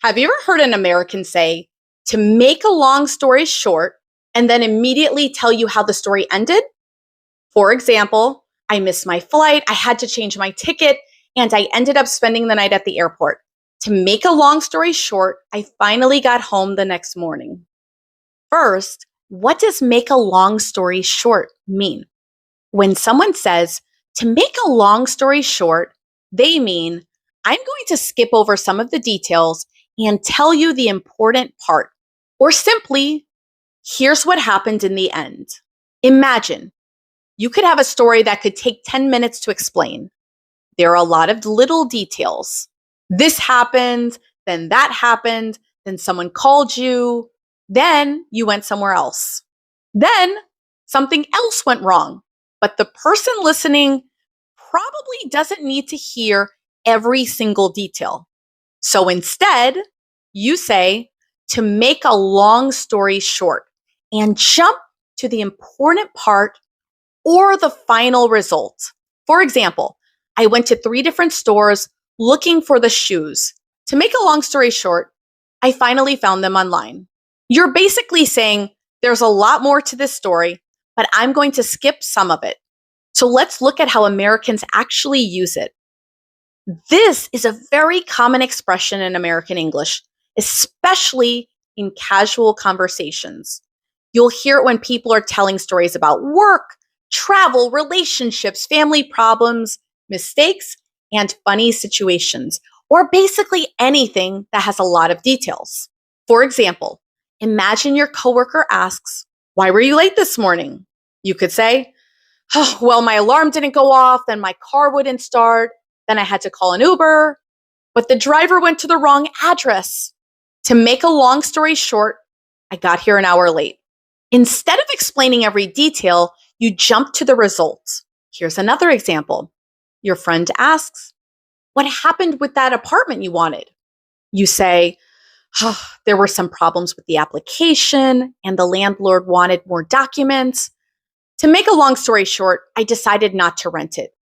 Have you ever heard an American say, to make a long story short, and then immediately tell you how the story ended? For example, I missed my flight, I had to change my ticket, and I ended up spending the night at the airport. To make a long story short, I finally got home the next morning. First, what does make a long story short mean? When someone says, to make a long story short, they mean, I'm going to skip over some of the details and tell you the important part. Or simply, here's what happened in the end. Imagine you could have a story that could take 10 minutes to explain. There are a lot of little details. This happened, then that happened, then someone called you, then you went somewhere else. Then something else went wrong, but the person listening probably doesn't need to hear every single detail. So instead, you say, to make a long story short, and jump to the important part or the final result. For example, I went to 3 different stores looking for the shoes. To make a long story short, I finally found them online. You're basically saying, there's a lot more to this story, but I'm going to skip some of it. So let's look at how Americans actually use it. This is a very common expression in American English, especially in casual conversations. You'll hear it when people are telling stories about work, travel, relationships, family problems, mistakes, and funny situations, or basically anything that has a lot of details. For example, imagine your coworker asks, why were you late this morning? You could say, oh, well, my alarm didn't go off, then my car wouldn't start, then I had to call an Uber, but the driver went to the wrong address. To make a long story short, I got here an hour late. Instead of explaining every detail, you jump to the result. Here's another example. Your friend asks, what happened with that apartment you wanted? You say, oh, there were some problems with the application and the landlord wanted more documents. To make a long story short, I decided not to rent it.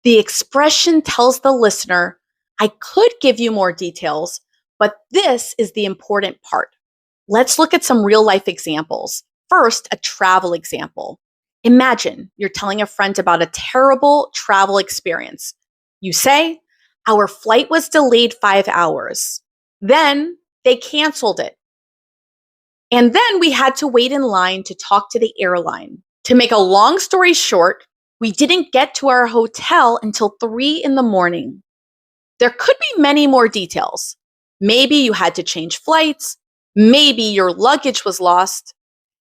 The expression tells the listener, I could give you more details, but this is the important part. Let's look at some real life examples. First, a travel example. Imagine you're telling a friend about a terrible travel experience. You say, our flight was delayed 5 hours. Then they canceled it. And then we had to wait in line to talk to the airline. To make a long story short, we didn't get to our hotel until 3 in the morning. There could be many more details. Maybe you had to change flights. Maybe your luggage was lost.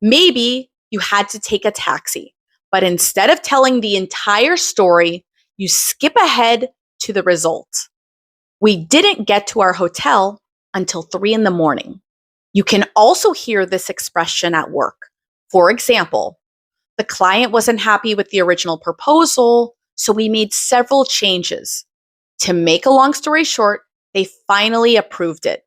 Maybe you had to take a taxi. But instead of telling the entire story, you skip ahead to the result. We didn't get to our hotel until 3 in the morning. You can also hear this expression at work. For example, the client wasn't happy with the original proposal, so we made several changes. To make a long story short, they finally approved it.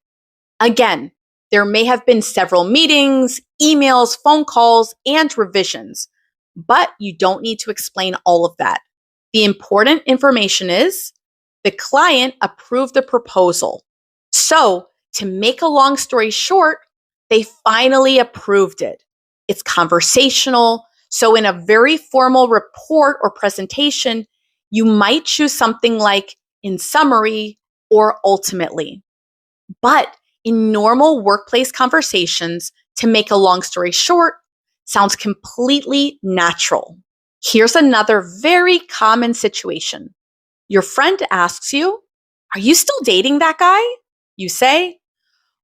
Again, there may have been several meetings, emails, phone calls, and revisions, but you don't need to explain all of that. The important information is the client approved the proposal. So, to make a long story short, they finally approved it. It's conversational. So in a very formal report or presentation, you might choose something like in summary or ultimately. But in normal workplace conversations, to make a long story short sounds completely natural. Here's another very common situation. Your friend asks you, are you still dating that guy? You say,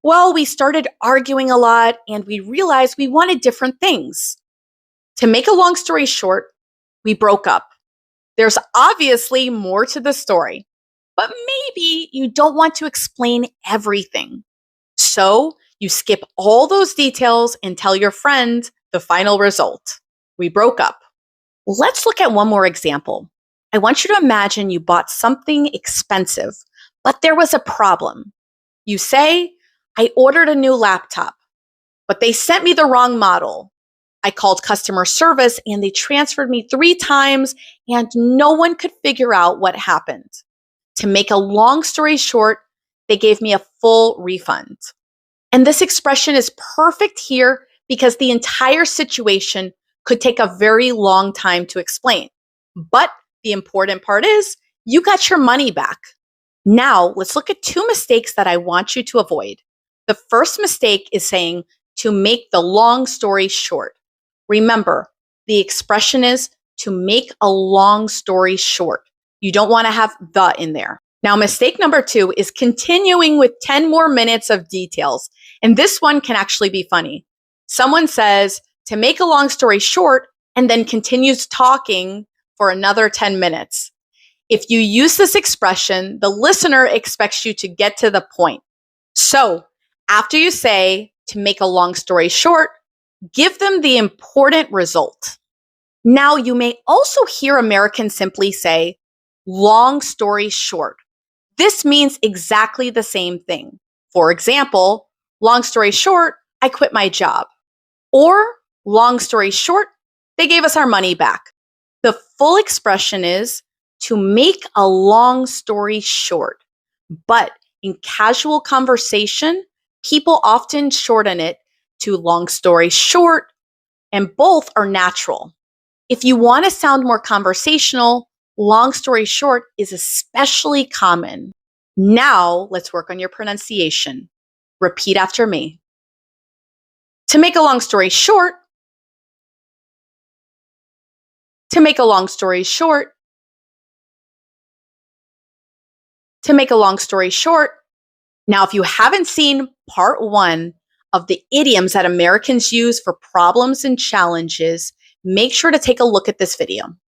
well, we started arguing a lot and we realized we wanted different things. To make a long story short, we broke up. There's obviously more to the story, but maybe you don't want to explain everything. So you skip all those details and tell your friend the final result. We broke up. Let's look at one more example. I want you to imagine you bought something expensive, but there was a problem. You say, I ordered a new laptop, but they sent me the wrong model. I called customer service and they transferred me 3 times and no one could figure out what happened. To make a long story short, they gave me a full refund. And this expression is perfect here because the entire situation could take a very long time to explain. But the important part is you got your money back. Now, let's look at two mistakes that I want you to avoid. The first mistake is saying to make the long story short. Remember, the expression is to make a long story short. You don't want to have the in there. Now, mistake number two is continuing with 10 more minutes of details. And this one can actually be funny. Someone says to make a long story short and then continues talking for another 10 minutes. If you use this expression, the listener expects you to get to the point. So after you say to make a long story short, give them the important result. Now, you may also hear Americans simply say, long story short. This means exactly the same thing. For example, long story short, I quit my job. Or long story short, they gave us our money back. The full expression is to make a long story short. But in casual conversation, people often shorten it to long story short, and both are natural. If you want to sound more conversational, long story short is especially common. Now, let's work on your pronunciation. Repeat after me. To make a long story short, to make a long story short, to make a long story short. Now, if you haven't seen part one of the idioms that Americans use for problems and challenges, make sure to take a look at this video.